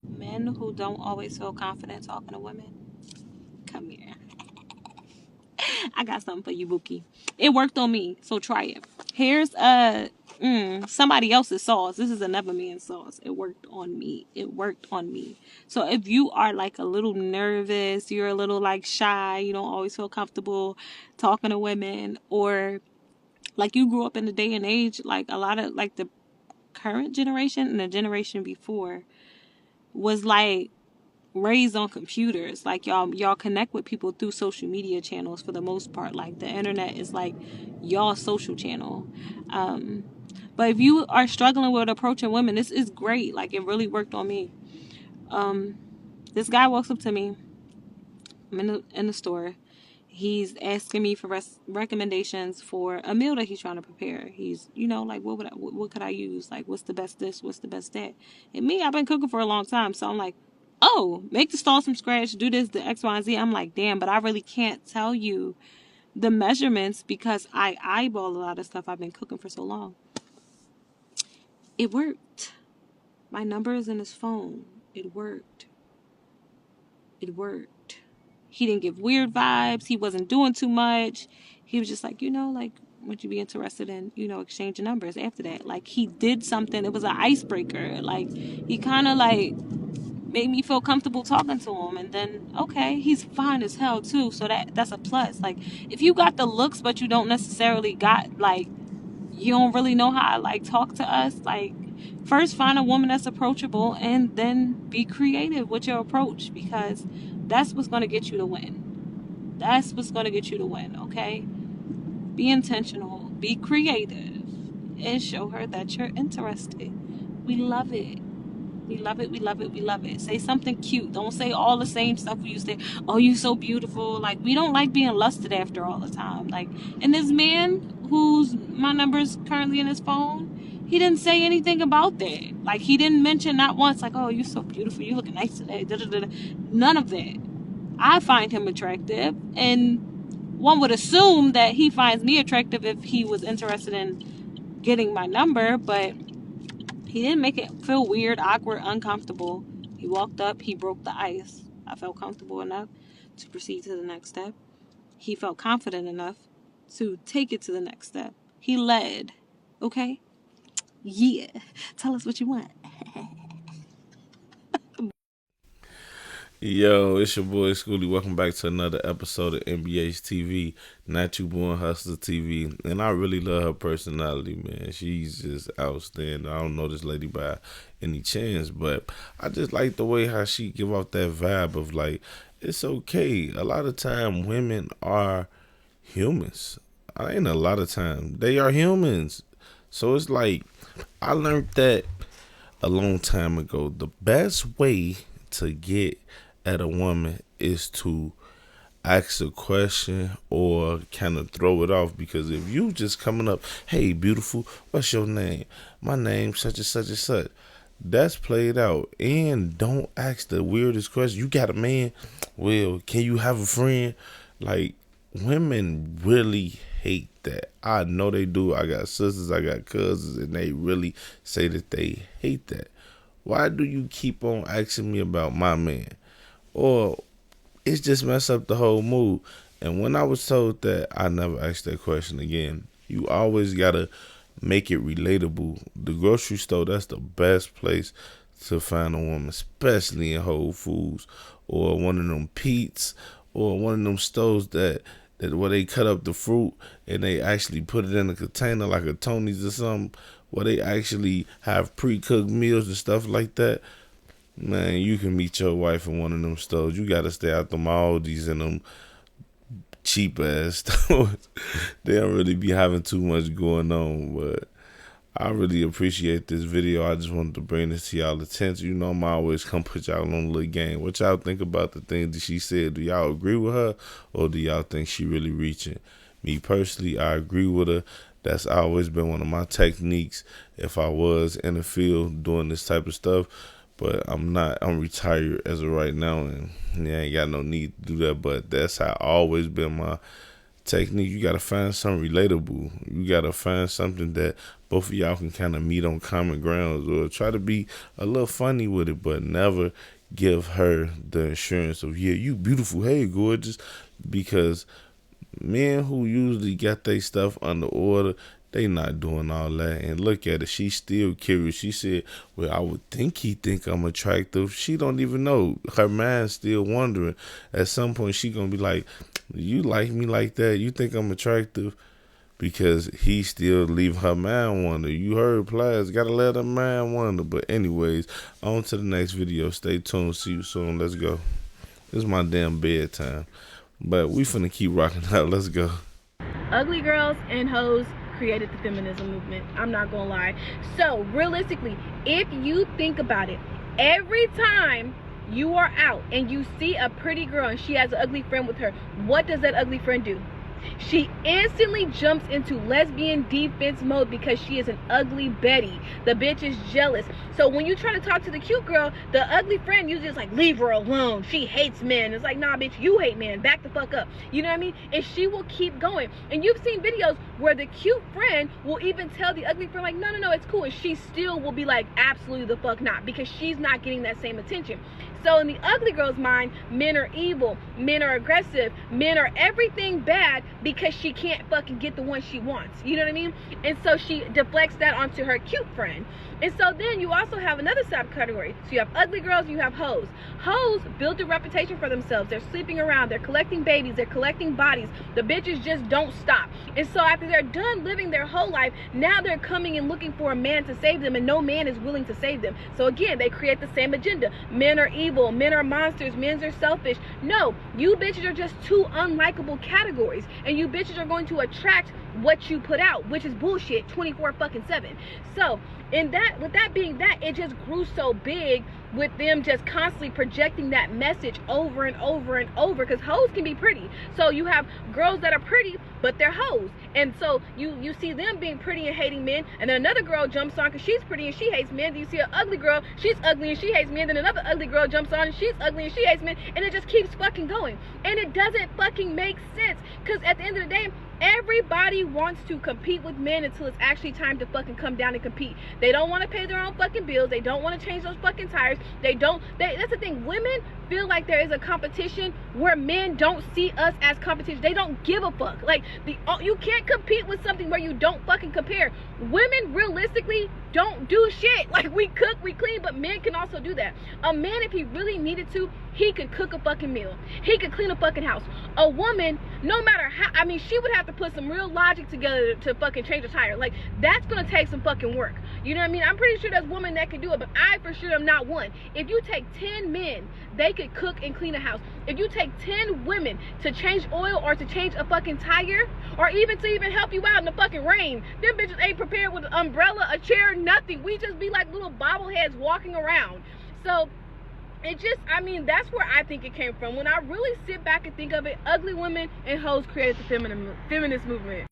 Men who don't always feel confident talking to women, come here. I got something for you, Bookie. It worked on me, so try it. Here's somebody else's sauce. This is another man's sauce. It worked on me. It worked on me. So if you are like a little nervous, you're a little like shy, you don't always feel comfortable talking to women, or like you grew up in the day and age, like a lot of like the current generation and the generation before was like raised on computers. Like y'all connect with people through social media channels for the most part. Like the internet is like y'all social channel. Um, but if you are struggling with approaching women, this is great. Like it really worked on me. Um, this guy walks up to me. I'm in the store. He's asking me for recommendations for a meal that he's trying to prepare. He's, like, what could I use? Like, what's the best this? What's the best that? And me, I've been cooking for a long time, so I'm like, oh, make the sauce from scratch, do this, the X, Y, and Z. I'm like, damn, but I really can't tell you the measurements because I eyeball a lot of stuff. I've been cooking for so long. It worked. My number is in his phone. It worked. It worked. He didn't give weird vibes. He wasn't doing too much. He was just like, like, would you be interested in, exchanging numbers after that? Like, he did something. It was an icebreaker. Like, he kind of, like, made me feel comfortable talking to him. And then, okay, he's fine as hell, too. So that's a plus. Like, if you got the looks, but you don't necessarily got, like, you don't really know how to, like, talk to us, like, first find a woman that's approachable and then be creative with your approach, because that's what's going to get you to win. That's what's going to get you to win, okay? Be intentional, be creative, and show her that you're interested. We love it. We love it. We love it. We love it. Say something cute. Don't say all the same stuff we used to. Oh, you so beautiful. Like, we don't like being lusted after all the time. Like, and this man who's my number's currently in his phone, he didn't say anything about that. Like, he didn't mention not once, like, oh, you're so beautiful. You looking nice today. Da, da, da, da. None of that. I find him attractive, and one would assume that he finds me attractive if he was interested in getting my number, but he didn't make it feel weird, awkward, uncomfortable. He walked up, he broke the ice. I felt comfortable enough to proceed to the next step. He felt confident enough to take it to the next step. He led. Okay? Yeah. Tell us what you want. Yo, it's your boy Schoolie. Welcome back to another episode of NBA's TV, Not You Born Hustler TV. And I really love her personality, man. She's just outstanding. I don't know this lady by any chance, but I just like the way how she give off that vibe of like, it's okay. A lot of time women are humans. I ain't a lot of time. They are humans. So it's like, I learned that a long time ago. The best way to get at a woman is to ask a question or kind of throw it off, because if you just coming up, hey beautiful, what's your name? My name such and such and such. That's played out. And don't ask the weirdest question. You got a man? Well, can you have a friend? Like, women really hate that. I know they do. I got sisters, I got cousins, and they really say that they hate that. Why do you keep on asking me about my man? Or it's just mess up the whole mood. And when I was told that, I never asked that question again. You always gotta make it relatable. The grocery store, that's the best place to find a woman, especially in Whole Foods or one of them Pete's or one of them stores that where they cut up the fruit and they actually put it in a container like a Tony's or something, where they actually have pre-cooked meals and stuff like that. Man, you can meet your wife in one of them stores. You gotta stay out them Aldi's and them cheap ass stores. They don't really be having too much going on, but I really appreciate this video. I just wanted to bring this to y'all attention. You know, I'm always come put y'all on a little game. What y'all think about the things that she said? Do y'all agree with her, or do y'all think she really reaching? Me personally, I agree with her. That's always been one of my techniques if I was in the field doing this type of stuff. But I'm not. I'm retired as of right now, and yeah, I ain't got no need to do that. But that's how always been my technique. You gotta find something relatable. You gotta find something that both of y'all can kind of meet on common grounds, or try to be a little funny with it, but never give her the assurance of, yeah, you beautiful, hey, gorgeous, because men who usually got their stuff under order, they not doing all that. And look at it, she's still curious. She said, well, I would think he think I'm attractive. She don't even know. Her mind's still wondering. At some point, she gonna be like, you like me like that? You think I'm attractive? Because he still leave her mind wonder. You heard Plies, gotta let her mind wonder. But anyways, on to the next video. Stay tuned. See you soon. Let's go. This is my damn bedtime. But we finna keep rocking out. Let's go. Ugly girls and hoes created the feminism movement. I'm not gonna lie. So realistically, if you think about it, every time you are out and you see a pretty girl and she has an ugly friend with her, what does that ugly friend do? She instantly jumps into lesbian defense mode because she is an ugly Betty. The bitch is jealous. So when you try to talk to the cute girl, the ugly friend usually is like, leave her alone. She hates men. It's like, nah, bitch, you hate men. Back the fuck up. You know what I mean? And she will keep going. And you've seen videos where the cute friend will even tell the ugly friend, like, no, no, no, it's cool. And she still will be like, absolutely the fuck not, because she's not getting that same attention. So in the ugly girl's mind, men are evil, men are aggressive, men are everything bad because she can't fucking get the one she wants. You know what I mean? And so she deflects that onto her cute friend. And so then you also have another subcategory. So you have ugly girls and you have hoes. Hoes build a reputation for themselves. They're sleeping around. They're collecting babies. They're collecting bodies. The bitches just don't stop. And so after they're done living their whole life, now they're coming and looking for a man to save them, and no man is willing to save them. So again, they create the same agenda. Men are evil. Men are monsters. Men are selfish. No, you bitches are just two unlikable categories, and you bitches are going to attract what you put out, which is bullshit 24/7. So with that being that, it just grew so big with them just constantly projecting that message over and over and over, because hoes can be pretty. So you have girls that are pretty, but they're hoes, and so you see them being pretty and hating men, and then another girl jumps on because she's pretty and she hates men. Then you see an ugly girl, she's ugly and she hates men, then another ugly girl jumps on and she's ugly and she hates men, and it just keeps fucking going, and it doesn't fucking make sense, because at the end of the day, everybody wants to compete with men until it's actually time to fucking come down and compete. They don't want to pay their own fucking bills. They don't want to change those fucking tires. That's the thing. Women feel like there is a competition where men don't see us as competition. They don't give a fuck. Like, you can't compete with something where you don't fucking compare. Women realistically don't do shit. Like, we cook, we clean, but men can also do that. A man, if he really needed to, he could cook a fucking meal. He could clean a fucking house. A woman, no matter how, I mean, she would have to put some real logic together to fucking change a tire. Like, that's gonna take some fucking work. You know what I mean? I'm pretty sure there's women that can do it, but I for sure am not one. If you take 10 men, they could cook and clean a house. If you take 10 women to change oil or to change a fucking tire, or even to even help you out in the fucking rain, them bitches ain't prepared with an umbrella, a chair, nothing. We just be like little bobbleheads walking around. So it just, I mean, that's where I think it came from. When I really sit back and think of it, ugly women and hoes created the feminist movement.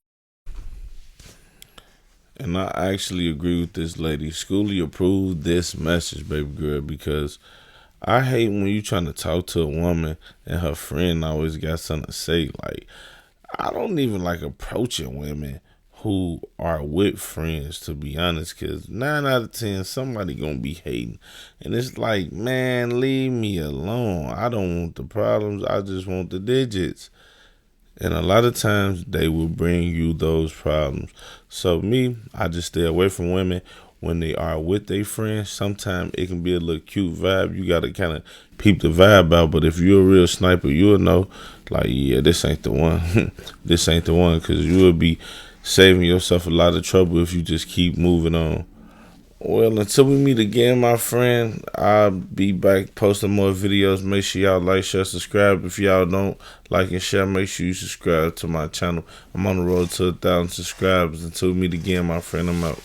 And I actually agree with this lady. Schoolie approved this message, baby girl, because I hate when you trying to talk to a woman and her friend always got something to say. Like, I don't even like approaching women who are with friends, to be honest, because 9 out of 10, somebody gonna be hating. And it's like, man, leave me alone. I don't want the problems. I just want the digits. And a lot of times they will bring you those problems. So me, I just stay away from women when they are with their friends. Sometimes it can be a little cute vibe. You got to kind of peep the vibe out. But if you're a real sniper, you'll know, like, yeah, this ain't the one. This ain't the one, because you will be saving yourself a lot of trouble if you just keep moving on. Well, until we meet again, my friend, I'll be back posting more videos. Make sure y'all like, share, subscribe. If y'all don't like and share, make sure you subscribe to my channel. I'm on the road to 1,000 subscribers. Until we meet again, my friend, I'm out.